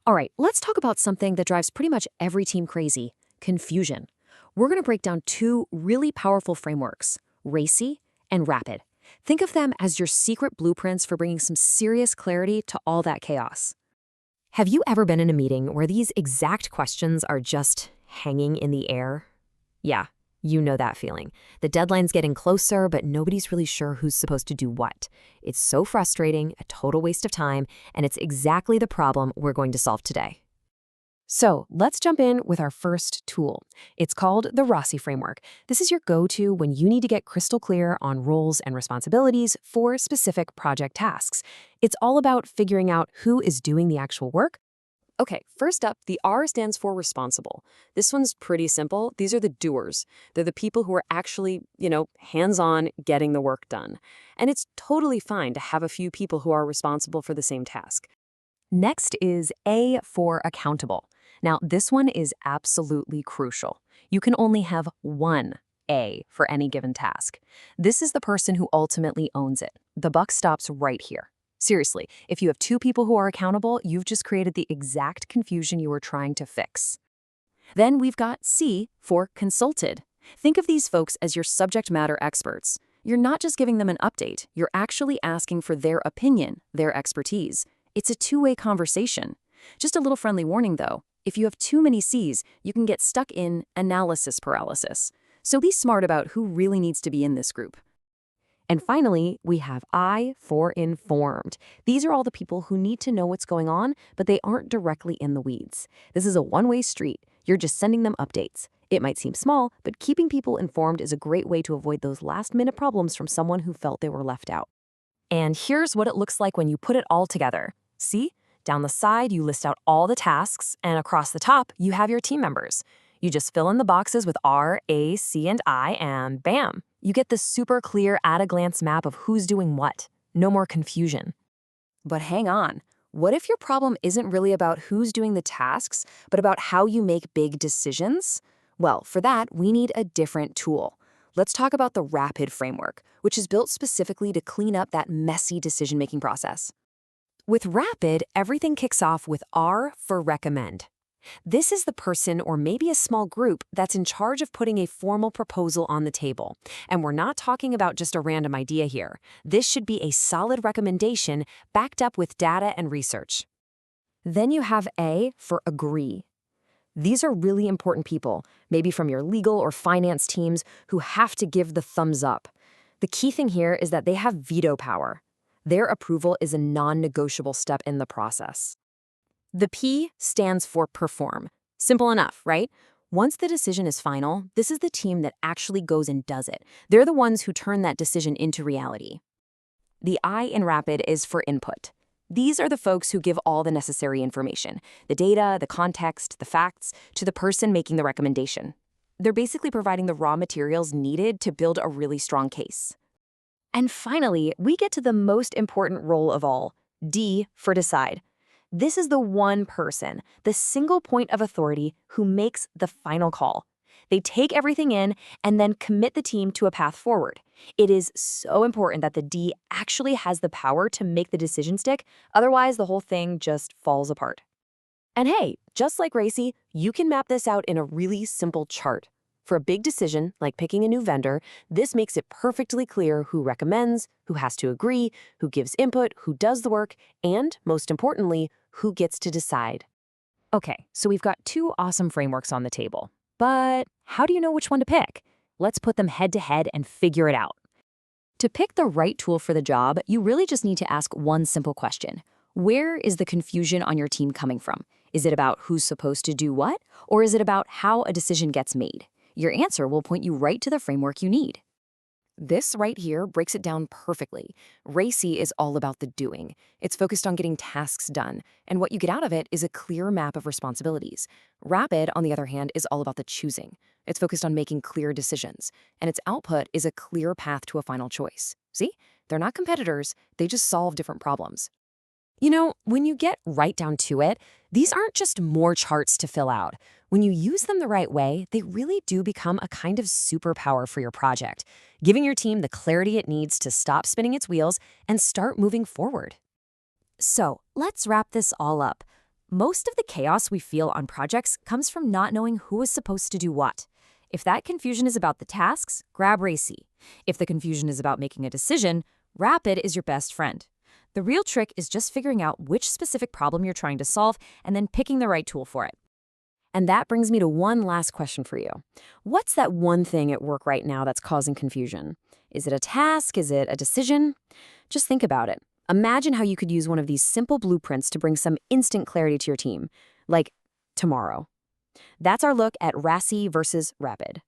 All right, let's talk about something that drives pretty much every team crazy: confusion. We're going to break down two really powerful frameworks: RACI and RAPID. Think of them as your secret blueprints for bringing some serious clarity to all that chaos. Have you ever been in a meeting where these exact questions are just hanging in the air? Yeah, you know that feeling. The deadline's getting closer, but nobody's really sure who's supposed to do what. It's so frustrating, a total waste of time, and it's exactly the problem we're going to solve today. So let's jump in with our first tool. It's called the RACI framework. This is your go-to when you need to get crystal clear on roles and responsibilities for specific project tasks. It's all about figuring out who is doing the actual work. Okay, first up, the R stands for responsible. This one's pretty simple. These are the doers. They're the people who are actually, hands-on getting the work done. And it's totally fine to have a few people who are responsible for the same task. Next is A for accountable. Now, this one is absolutely crucial. You can only have one A for any given task. This is the person who ultimately owns it. The buck stops right here. Seriously, if you have two people who are accountable, you've just created the exact confusion you were trying to fix. Then we've got C for consulted. Think of these folks as your subject matter experts. You're not just giving them an update, you're actually asking for their opinion, their expertise. It's a two-way conversation. Just a little friendly warning though, if you have too many C's, you can get stuck in analysis paralysis. So be smart about who really needs to be in this group. And finally, we have I for informed. These are all the people who need to know what's going on, but they aren't directly in the weeds. This is a one-way street. You're just sending them updates. It might seem small, but keeping people informed is a great way to avoid those last-minute problems from someone who felt they were left out. And here's what it looks like when you put it all together. See? Down the side, you list out all the tasks, and across the top, you have your team members. You just fill in the boxes with R, A, C, and I, and bam! You get this super clear at-a-glance map of who's doing what. No more confusion. But hang on. What if your problem isn't really about who's doing the tasks, but about how you make big decisions? Well, for that, we need a different tool. Let's talk about the RAPID framework, which is built specifically to clean up that messy decision-making process. With RAPID, everything kicks off with R for recommend. This is the person or maybe a small group that's in charge of putting a formal proposal on the table. And we're not talking about just a random idea here. This should be a solid recommendation backed up with data and research. Then you have A for agree. These are really important people, maybe from your legal or finance teams, who have to give the thumbs up. The key thing here is that they have veto power. Their approval is a non-negotiable step in the process. The P stands for perform. Simple enough, right? Once the decision is final, this is the team that actually goes and does it. They're the ones who turn that decision into reality. The I in RAPID is for input. These are the folks who give all the necessary information, the data, the context, the facts, to the person making the recommendation. They're basically providing the raw materials needed to build a really strong case. And finally, we get to the most important role of all, D for decide. This is the one person, the single point of authority who makes the final call. They take everything in and then commit the team to a path forward. It is so important that the D actually has the power to make the decision stick, otherwise the whole thing just falls apart. And hey, just like RACI, you can map this out in a really simple chart. For a big decision, like picking a new vendor, this makes it perfectly clear who recommends, who has to agree, who gives input, who does the work, and, most importantly, who gets to decide. Okay, so we've got two awesome frameworks on the table. But how do you know which one to pick? Let's put them head-to-head and figure it out. To pick the right tool for the job, you really just need to ask one simple question. Where is the confusion on your team coming from? Is it about who's supposed to do what? Or is it about how a decision gets made? Your answer will point you right to the framework you need. This right here breaks it down perfectly. RACI is all about the doing. It's focused on getting tasks done, and what you get out of it is a clear map of responsibilities. RAPID, on the other hand, is all about the choosing. It's focused on making clear decisions, and its output is a clear path to a final choice. See? They're not competitors, they just solve different problems. You know, when you get right down to it, these aren't just more charts to fill out. When you use them the right way, they really do become a kind of superpower for your project, giving your team the clarity it needs to stop spinning its wheels and start moving forward. So let's wrap this all up. Most of the chaos we feel on projects comes from not knowing who is supposed to do what. If that confusion is about the tasks, grab RACI. If the confusion is about making a decision, Rapid is your best friend. The real trick is just figuring out which specific problem you're trying to solve and then picking the right tool for it. And that brings me to one last question for you. What's that one thing at work right now that's causing confusion? Is it a task? Is it a decision? Just think about it. Imagine how you could use one of these simple blueprints to bring some instant clarity to your team, like tomorrow. That's our look at RACI versus Rapid.